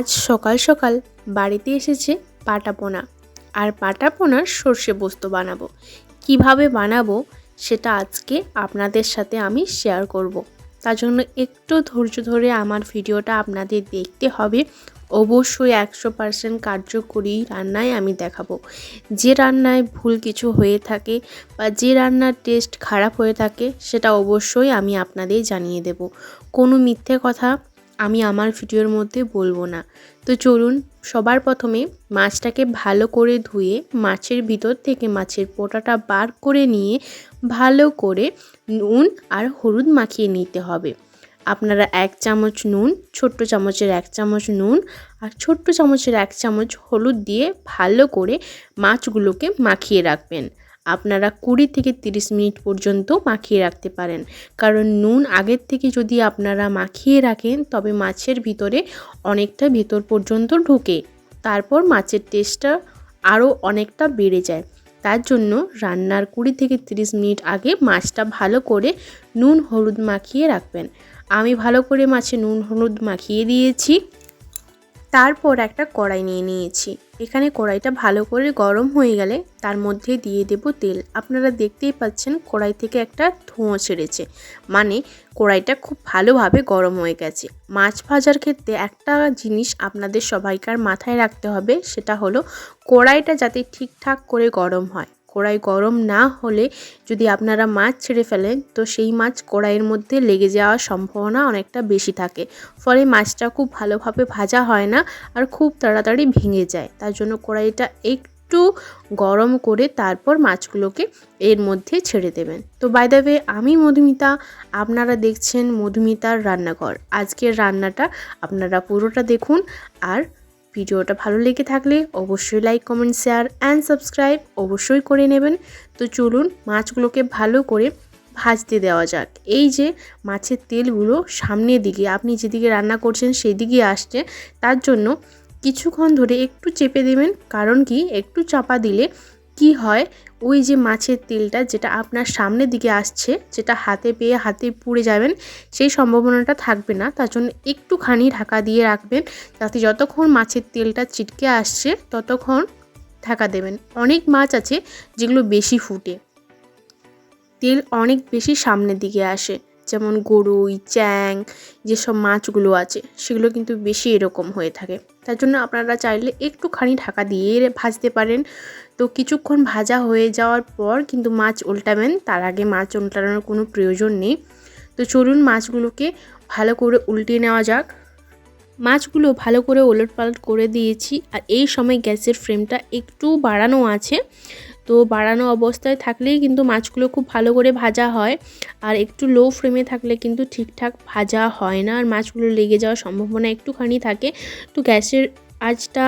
আজ সকাল সকাল বাড়িতে এসেছে পাটা পোনা। আর পাটা পোনার সর্ষে পোস্ত বানাবো। কিভাবে বানাবো সেটা আজকে আপনাদের সাথে আমি শেয়ার করব। তার জন্য একটু ধৈর্য ধরে আমার ভিডিওটা আপনাদের দেখতে হবে। অবশ্যই 100% কার্যকরী রান্নায় আমি দেখাবো। যে রান্নায় ভুল কিছু হয়ে থাকে বা যে রান্নার টেস্ট খারাপ হয়ে থাকে সেটা অবশ্যই আমি আপনাদের জানিয়ে দেব। কোনো মিথ্যে কথা আমি আমার ভিডিওর মধ্যে বলবো না। তো চলুন, সবার প্রথমে মাছটাকে ভালো করে ধুয়ে মাছের ভিতর থেকে মাছের পোঁটাটা বার করে নিয়ে ভালো করে নুন আর হলুদ মাখিয়ে নিতে হবে। আপনারা 1 চামচ নুন, ছোট্ট চামচের 1 চামচ নুন আর ছোট্ট চামচের 1 চামচ হলুদ দিয়ে ভালো করে মাছগুলোকে মাখিয়ে রাখবেন। আপনারা 20 থেকে 30 মিনিট পর্যন্ত মাখিয়ে রাখতে পারেন, কারণ নুন আগের থেকে যদি আপনারা মাখিয়ে রাখেন তবে মাছের ভিতরে অনেকটা ভিতর পর্যন্ত ঢোকে, তারপর মাছের টেস্টটা আরও অনেকটা বেড়ে যায়। তার জন্য রান্নার 20 থেকে 30 মিনিট আগে মাছটা ভালো করে নুন হলুদ মাখিয়ে রাখবেন। আমি ভালো করে মাছে নুন হলুদ মাখিয়ে দিয়েছি। তারপর একটা কড়াই নিয়ে নিয়েছি। এখানে কড়াইটা ভালো করে গরম হয়ে গেলে তার মধ্যে দিয়ে দেব তেল। আপনারা দেখতেই পাচ্ছেন কড়াই থেকে একটা ধোঁয়া ছেড়েছে, মানে কড়াইটা খুব ভালোভাবে গরম হয়ে গেছে। মাছ ভাজার ক্ষেত্রে একটা জিনিস আপনাদের সবাইকার মাথায় রাখতে হবে, সেটা হলো কড়াইটা যাতে ঠিকঠাক করে গরম হয়। কড়াই গরম না হলে যদি আপনারা মাছ ছেড়ে ফেলেন তো সেই মাছ কড়াইয়ের মধ্যে লেগে যাওয়ার সম্ভাবনা অনেকটা বেশি থাকে, ফলে মাছটা খুব ভালোভাবে ভাজা হয় না আর খুব তাড়াতাড়ি ভেঙে যায়। তার জন্য কড়াইটা একটু গরম করে তারপর মাছগুলোকে এর মধ্যে ছেড়ে দেবেন। তো বাই দ্য ওয়ে, আমি মধুমিতা, আপনারা দেখছেন মধুমিতার রান্নাঘর। আজকের রান্নাটা আপনারা পুরোটা দেখুন, আর ভিডিওটা ভালো লেগে থাকলে অবশ্যই like comment share and subscribe অবশ্যই করে নেবেন। তো চলুন মাছগুলোকে ভালো করে ভাজতে দেওয়া যাক। এই যে মাছের তেলগুলো সামনের দিকে, আপনি যেদিকে রান্না করছেন সেই দিকে আসছে, তার জন্য কিছুক্ষণ ধরে একটু চেপে দেবেন। কারণ কি, একটু চাপা দিলে কি হয়, ওই যে মাছের তেলটা যেটা আপনার সামনের দিকে আসছে, যেটা হাতে পেয়ে হাতে পুড়ে যাবেন সেই সম্ভাবনাটা থাকবে না। তার জন্য একটুখানি ঢাকা দিয়ে রাখবেন, যাতে যতক্ষণ মাছের তেলটা ছিটকে আসছে ততক্ষণ ঢাকা দেবেন। অনেক মাছ আছে যেগুলো বেশি ফুটে, তেল অনেক বেশি সামনের দিকে আসে, যেমন গরুই, চ্যাং, যেসব মাছগুলো আছে সেগুলো কিন্তু বেশি এরকম হয়ে থাকে। তার জন্য আপনারা চাইলে একটুখানি ঢাকা দিয়ে ভাজতে পারেন। তো কিছুক্ষণ ভাজা হয়ে যাওয়ার পর কিন্তু মাছ উল্টাবেন, তার আগে মাছ উল্টানোর কোনো প্রয়োজন নেই। তো চলুন মাছগুলোকে ভালো করে উল্টে নেওয়া যাক। মাছগুলো ভালো করে ওলটপালট করে দিয়েছি, আর এই সময় গ্যাসের ফ্লেমটা একটু বাড়ানো আছে। তো বাড়ানো অবস্থায় থাকলেই কিন্তু মাছগুলো খুব ভালো করে ভাজা হয়, আর একটু লো ফ্লেমে থাকলে কিন্তু ঠিকঠাক ভাজা হয় না, আর মাছগুলো লেগে যাওয়ার সম্ভাবনা একটুখানি থাকে। তো গ্যাসের আঁচটা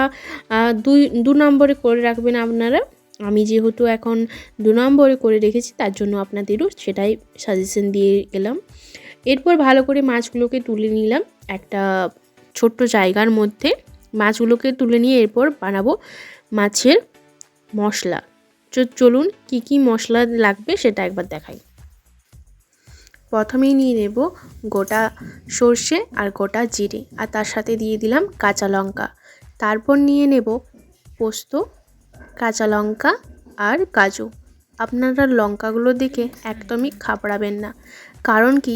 দু নম্বরে করে রাখবেন আপনারা। আমি যেহেতু এখন 2 নম্বরে করে রেখেছি, তার জন্য আপনাদেরও সেটাই সাজেশন দিয়ে গেলাম। এরপর ভালো করে মাছগুলোকে তুলে নিলাম একটা ছোট্ট জায়গার মধ্যে। মাছগুলোকে তুলে নিয়ে এরপর বানাবো মাছের মশলা। চলুন কি কি মশলা লাগবে সেটা একবার দেখাই। প্রথমেই নিয়ে নেব গোটা সর্ষে আর গোটা জিরে, আর তার সাথে দিয়ে দিলাম কাঁচা লঙ্কা। তারপর নিয়ে নেব পোস্ত, কাঁচা লঙ্কা আর কাজু। আপনারা লঙ্কাগুলো দেখে একদমই ঘাবড়াবেন না, কারণ কি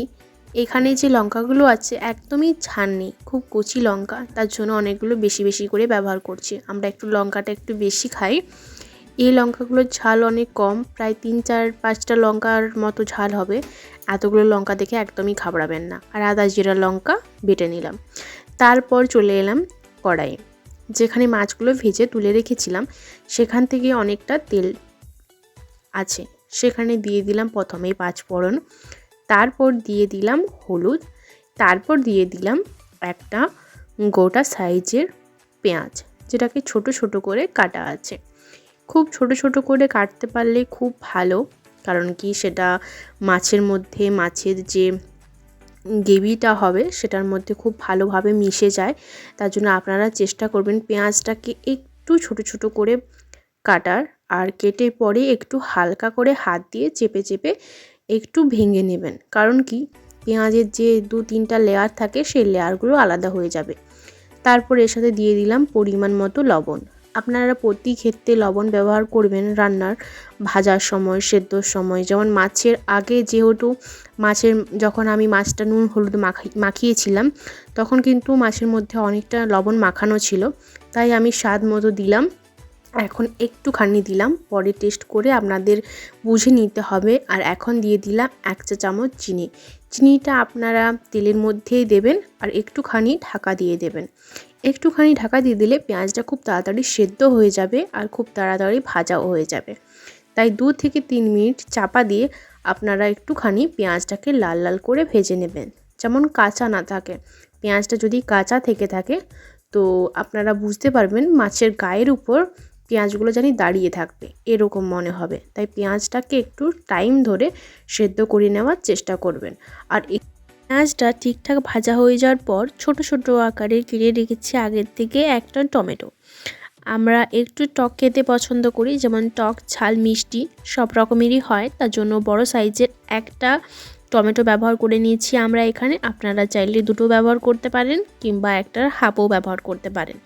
এখানে যে লঙ্কাগুলো আছে একদমই ঝাল নেই, খুব কচি লঙ্কা, তার জন্য অনেকগুলো বেশি বেশি করে ব্যবহার করছি। আমরা একটু লঙ্কাটা একটু বেশি খাই। এই লঙ্কাগুলোর ঝাল অনেক কম, প্রায় 3-4-5টা লঙ্কার মতো ঝাল হবে। এতগুলো লঙ্কা দেখে একদমই ঘাবড়াবেন না। আর আদা জিরা লঙ্কা বেটে নিলাম। তারপর চলে এলাম কড়াইয়ে, যেখানে মাছগুলো ভেজে তুলে রেখেছিলাম সেখান থেকে অনেকটা তেল আছে, সেখানে দিয়ে দিলাম প্রথমেই 5 ফোড়ন, তারপর দিয়ে দিলাম হলুদ, তারপর দিয়ে দিলাম একটা গোটা সাইজের পেঁয়াজ, যেটাকে ছোট ছোট করে কাটা আছে। খুব ছোট ছোট করে কাটতে পারলে খুব ভালো, কারণ কি সেটা মাছের মধ্যে, মাছের যে গ্রেভিটা হবে সেটার মধ্যে খুব ভালোভাবে মিশে যায়। তার জন্য আপনারা চেষ্টা করবেন পেঁয়াজটাকে একটু ছোট ছোট করে কাটার, আর কেটে পরে একটু হালকা করে হাত দিয়ে চেপে চেপে একটু ভেঙে নেবেন। কারণ কি পেঁয়াজের যে 2-3টা লেয়ার থাকে সেই লেয়ারগুলো আলাদা হয়ে যাবে। তারপর এর সাথে দিয়ে দিলাম পরিমাণ মতো লবণ। আপনারা প্রতি ক্ষেত্রে লবণ ব্যবহার করবেন রান্নার, ভাজার সময়, সেদ্ধর সময়। যেমন মাছের আগে যেহেতু যখন আমি মাছটা নুন হলুদ মাখিয়েছিলাম, তখন কিন্তু মাছের মধ্যে অনেকটা লবণ মাখানো ছিল, তাই আমি স্বাদ মতো দিলাম। এখন একটুখানি দিলাম, পরে টেস্ট করে আপনাদের বুঝে নিতে হবে। আর এখন দিয়ে দিলাম 1 চা চামচ চিনি। চিনিটা আপনারা তেলের মধ্যেই দেবেন আর একটুখানি ঢাকা দিয়ে দেবেন। একটুখানি ঢাকা দিয়ে দিলে পেঁয়াজটা খুব তাড়াতাড়ি সেদ্ধ হয়ে যাবে আর খুব তাড়াতাড়ি ভাজাও হয়ে যাবে। তাই 2 থেকে 3 মিনিট চাপা দিয়ে আপনারা একটুখানি পেঁয়াজটাকে লাল লাল করে ভেজে নেবেন, যেমন কাঁচা না থাকে। পেঁয়াজটা যদি কাঁচা থেকে থাকে তো আপনারা বুঝতে পারবেন মাছের গায়ের উপর পেঁয়াজগুলো জানি দাঁড়িয়ে থাকবে, এরকম মনে হবে। তাই পেঁয়াজটাকে একটু টাইম ধরে সেদ্ধ করে নেওয়ার চেষ্টা করবেন। আর পেঁয়াজটা ঠিকঠাক ভাজা হয়ে যাওয়ার পর ছোট ছোট আকারে কেটে রেখেছি আগের থেকে একটা টমেটো। আমরা একটু টক খেতে পছন্দ করি, যেমন টক ঝাল মিষ্টি সব রকমেরই হয়, তার জন্য বড় সাইজের একটা টমেটো ব্যবহার করে নিয়েছি আমরা এখানে। আপনারা চাইলে 2টো ব্যবহার করতে পারেন কিংবা একটার হাফও ব্যবহার করতে পারেন।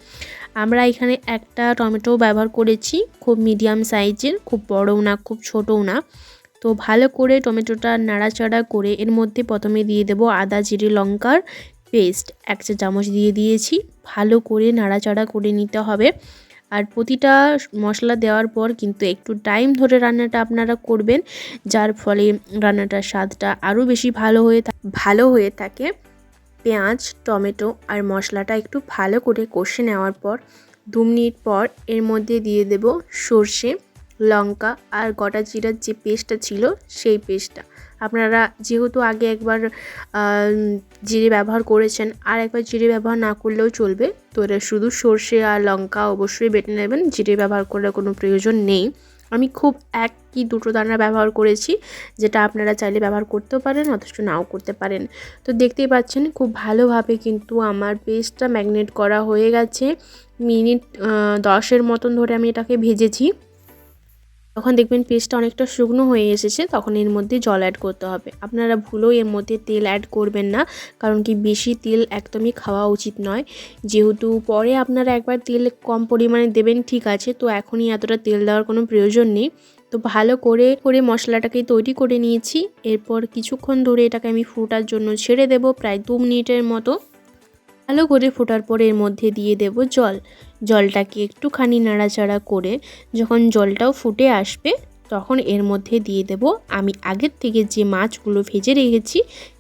আমরা এখানে একটা টমেটো ব্যবহার করেছি, খুব মিডিয়াম সাইজের, খুব বড়ও না খুব ছোটও না। তো ভালো করে টমেটোটা নাড়াচাড়া করে এর মধ্যে প্রথমে দিয়ে দেব আদা জিরে লঙ্কার পেস্ট 1 চা চামচ দিয়ে দিয়েছি। ভালো করে নাড়াচাড়া করে নিতে হবে। আর প্রতিটা মশলা দেওয়ার পর কিন্তু একটু টাইম ধরে রান্নাটা আপনারা করবেন, যার ফলে রান্নাটার স্বাদটা আরও বেশি ভালো হয়ে থাকে। পেঁয়াজ টমেটো আর মশলাটা একটু ভালো করে কষে নেওয়ার পর 2 মিনিট পর এর মধ্যে দিয়ে দেব সর্ষে, লঙ্কা আর গোটা জিরার যে পেস্টটা ছিল সেই পেস্টটা। আপনারা যেহেতু আগে একবার জিরে ব্যবহার করেছেন, আর একবার জিরে ব্যবহার না করলেও চলবে। তো এটা শুধু সর্ষে আর লঙ্কা অবশ্যই বেটে নেবেন, জিরে ব্যবহার করার কোনো প্রয়োজন নেই। আমি খুব 1 কি 2টো দানা ব্যবহার করেছি, যেটা আপনারা চাইলে ব্যবহার করতেও পারেন অথচ নাও করতে পারেন। তো দেখতেই পাচ্ছেন খুব ভালোভাবে কিন্তু আমার পেস্টটা ম্যারিনেট করা হয়ে গেছে। মিনিট 10-এর মতন ধরে আমি এটাকে ভেজেছি। যখন দেখবেন পেস্টটা অনেকটা শুকনো হয়ে এসেছে, তখন এর মধ্যে জল অ্যাড করতে হবে। আপনারা ভুলেও এর মধ্যে তেল অ্যাড করবেন না, কারণ কি বেশি তেল একদমই খাওয়া উচিত নয়। যেহেতু পরে আপনারা একবার তেল কম পরিমাণে দেবেন ঠিক আছে, তো এখনই এতটা তেল দেওয়ার কোনো প্রয়োজন নেই। তো ভালো করে মশলাটাকে তৈরি করে নিয়েছি। এরপর কিছুক্ষণ ধরে এটাকে আমি ফোটার জন্য ছেড়ে দেব, প্রায় 2 মিনিটের মতো। ভালো করে ফোটার পরে এর মধ্যে দিয়ে দেব জল। জলটাকে একটুখানি নাড়াচাড়া করে যখন জলটাও ফুটে আসবে, তখন এর মধ্যে দিয়ে দেব আমি আগের থেকে যে মাছগুলো ভেজে রেখেছি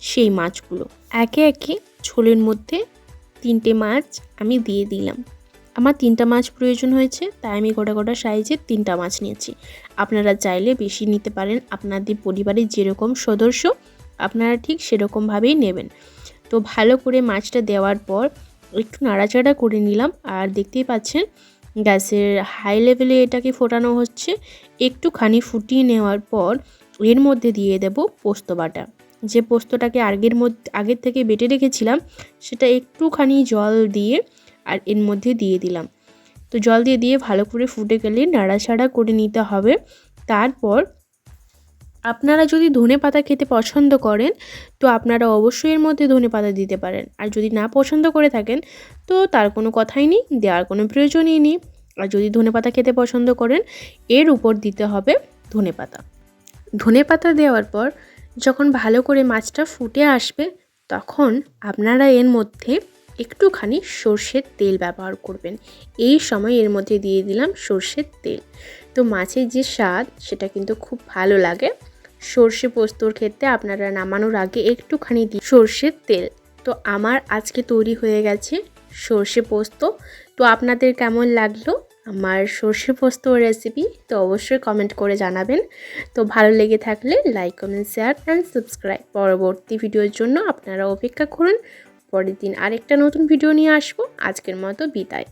সেই মাছগুলো। একে একে ঝোলের মধ্যে 3টে মাছ আমি দিয়ে দিলাম। আমার 3টা মাছ প্রয়োজন হয়েছে, তাই আমি গোটা সাইজের 3টা মাছ নিয়েছি। আপনারা চাইলে বেশি নিতে পারেন, আপনাদের পরিবারের যেরকম সদস্য আপনারা ঠিক সেরকমভাবেই নেবেন। তো ভালো করে মাছটা দেওয়ার পর একটু নাড়াচাড়া করে নিলাম। আর দেখতেই পাচ্ছেন গ্যাসের হাই লেভেলে এটাকে ফোটানো হচ্ছে। একটুখানি ফুটিয়ে নেওয়ার পর এর মধ্যে দিয়ে দেব পোস্ত বাটা। যে পোস্তটাকে আগের থেকে বেটে রেখেছিলাম, সেটা একটুখানি জল দিয়ে আর এর মধ্যে দিয়ে দিলাম। তো জল দিয়ে ভালো করে ফুটে গেলে নাড়াচাড়া করে নিতে হবে। তারপর আপনারা যদি ধনেপাতা খেতে পছন্দ করেন, তো আপনারা অবশ্যই এর মধ্যে ধনেপাতা দিতে পারেন। আর যদি না পছন্দ করে থাকেন, তো তার কোনো কথাই নেই, দেওয়ার কোনো প্রয়োজনই নেই। আর যদি ধনেপাতা খেতে পছন্দ করেন, এর উপর দিতে হবে ধনেপাতা। ধনেপাতা দেওয়ার পর যখন ভালো করে মাছটা ফুটে আসবে, তখন আপনারা এর মধ্যে একটুখানি সর্ষের তেল ব্যবহার করবেন। এই সময় এর মধ্যে দিয়ে দিলাম সর্ষের তেল। তো মাছের যে স্বাদ সেটা কিন্তু খুব ভালো লাগে। সর্ষে পোস্তর ক্ষেত্রে আপনারা নামানোর আগে একটুখানি সর্ষের তেল। তো আমার আজকে তৈরি হয়ে গেছে সর্ষে পোস্ত। তো আপনাদের কেমন লাগলো আমার সর্ষে পোস্ত রেসিপি, তো অবশ্যই কমেন্ট করে জানাবেন। তো ভালো লেগে থাকলে like comment share and subscribe. পরবর্তী ভিডিওর জন্য আপনারা অপেক্ষা করুন। পরের দিন আরেকটা নতুন ভিডিও নিয়ে আসবো। আজকের মতো বিদায়।